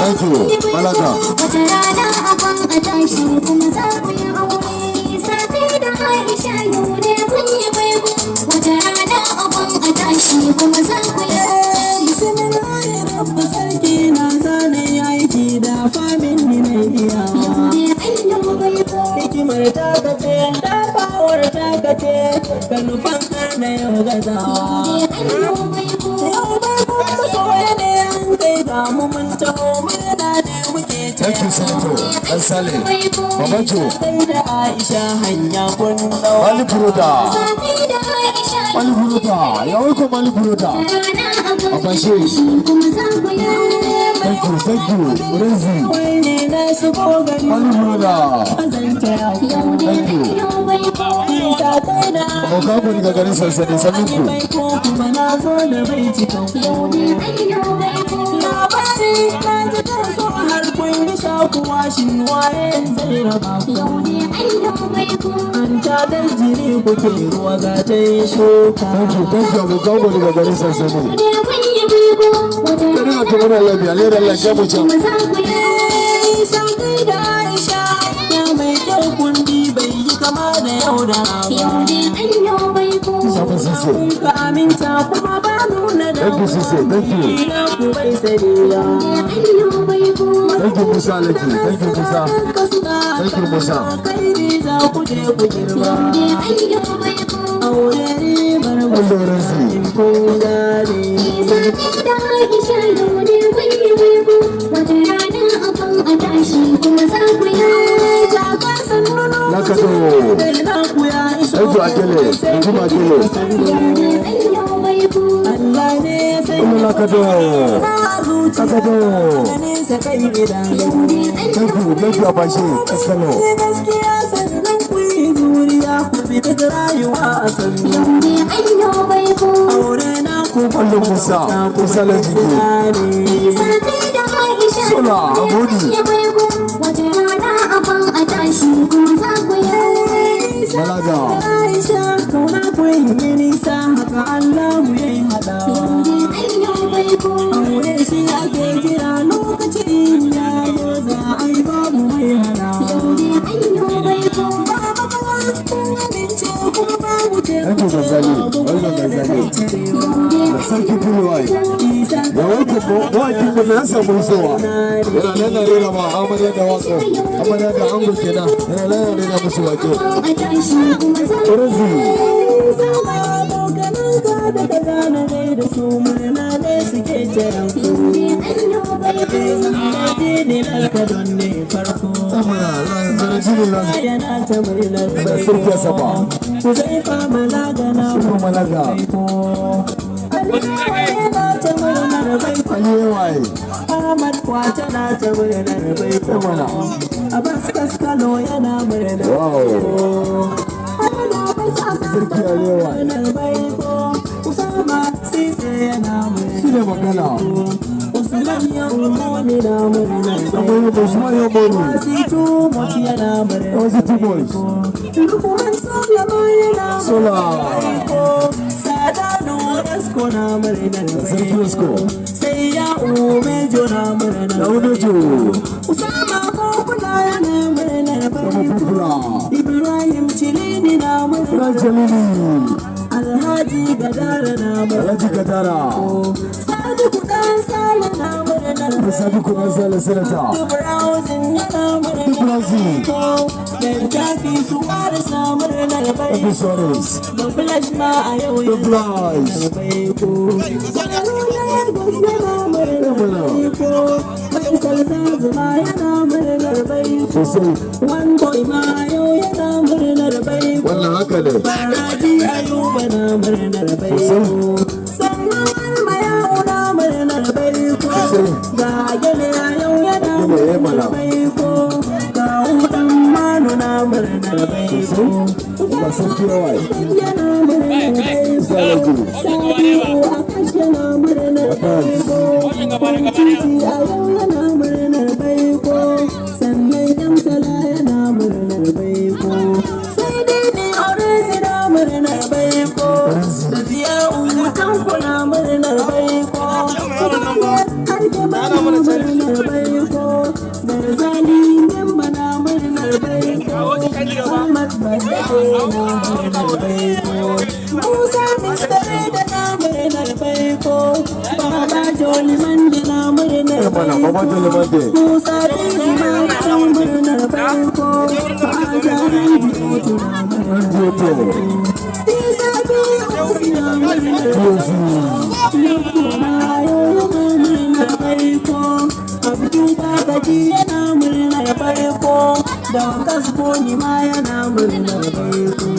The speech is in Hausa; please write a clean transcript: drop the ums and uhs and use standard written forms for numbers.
Thank you, Malaga. Wata rana abin a tashi kuma za ku yi aure. Safi da Aisha yau ne kun yi baiko. Wata rana abin a tashi kuma za ku yi aure. Bismillahir Rabbi sarki na zane aiki da famin ni mai iyawa. Hikimar ta kace, dafawar ta kace, ka nufan kar na yau gazawa. Yau bai kuma soya ne an kai damu mun taho murna ne muke ta. Thank you, Senator. And Saleh. Babajo. Kai da Aisha hanya kun dawa. Mali Buruda. Mali Buruda. Ya wiko Mali Buruda. Abashe. Thank you, Renzi. Mali Buruda. Thank you. Abokanku daga garin sansani saninku. Labari na ji tarso har kun yi shakuwa shi waye zai raba ku. An ta dan jiri kuke ruwa ga ta yi shuka. Thank you, abokanku daga garin sansani. Kari a tumura labi, alera lafiya mu can. Sakai da Aisha ya mai kyau kundi bai yi kama da yau da Sabon sise. ka aminta kuma ba nuna da Thank you, Sise. Thank you. ina ku bai saniya. Thank you, Musa Aleki. Thank you, Musa. Thank you, Musa. Kai ne za ku je ku girma. Aure ne barba Allah Renzi. kun gane. Lakado. Thank you, Akele. Thank you, Akele. Allah ne ya san Lakado. Lakado. Thank you, Abashe. Eskalo. gaskiya sannan ku yi juriya ku bi da rayuwa a sannu. Aure na ku Allah Musa. Musa Lejiki. Sola, Abodi. Malaga. Aisha kauna ku yi nisa haka Allah mu yi haɗawa. Aure shi ake kira lokacin ya zo za a yi babu mai hanawa. Thank you, Gazali. Welcome, Gazali. Da sarki Buluwai. Da wakin da ya samu zuwa. Yana nan na rera ma amarya da wako. Amarya da ango kenan. Yana nan na rera musu wake. Renzi. Amara, Renzi nan. Da sarki Asaba. Sarki Malaga. Aliyewaye. Ahmad Kwata na ta murnar baiko. Amara. Abbas Kaskalo yana murnar Wow. baiko. Sarki Aliyewaye. Murnar baiko. Usama Sise yana Shi ne murnar magana. Usman ya umoni na murnar baiko. Akwai Usman ya bori. Wasitu Moti yana murnar Wasu two boys. Lukman Solomon yana Sola. baiko. Sadanu Esko na murnar Sarki Esko. Sai ya umejo na murnar Daudejo. Usama Kokula yana murnar Kama baiko. Kukula. Ibrahim Chilini na murnar Ranjalini. Alhaji Gadara na murnar Alhaji Kadara. Sadiku Dan Sale na murnar Da Sadiku na Sale Senata. Browsing yana murnar Brazil. Da Tafi Suwari na murnar Thank you, baiko. Suarez. Da Flash ma a yau The yana Flies. baiko. Lagos yana murnar baiko. Faisal Zazuma yana murnar baiko. Sosai. One boy ma yau yana murnar baiko. Wannan haka ne. Faraji Ayuba na murnar baiko. Sannan Alma yau na murnar baiko. Ga Gele a yau yana murnar baiko. Ga Udan Manu na murnar baiko. Da sarki yawaye. Yana murnar baiko. Salaji. Sabi'u Akash yana murnar baiko. Titi a yau yana murnar baiko. Sannan Yamsala yana murnar baiko. Sai dai ne Orezi na murnar baiko. Da Ziya'u Tanko na murnar baiko. Har ke ba na murnar baiko. yana murnar baiko. Musa Mistare da na murnar baiko. Baba Joli Mande na murnar baiko. Musa Bisi ma yana murnar baiko. Faja Ranjiyoto na murnar baiko. Isa Biyosi na murnar baiko. Lukuma yana murnar baiko. Abdu Bagaji yana murnar baiko. Da Kasboni ma yana murnar baiko.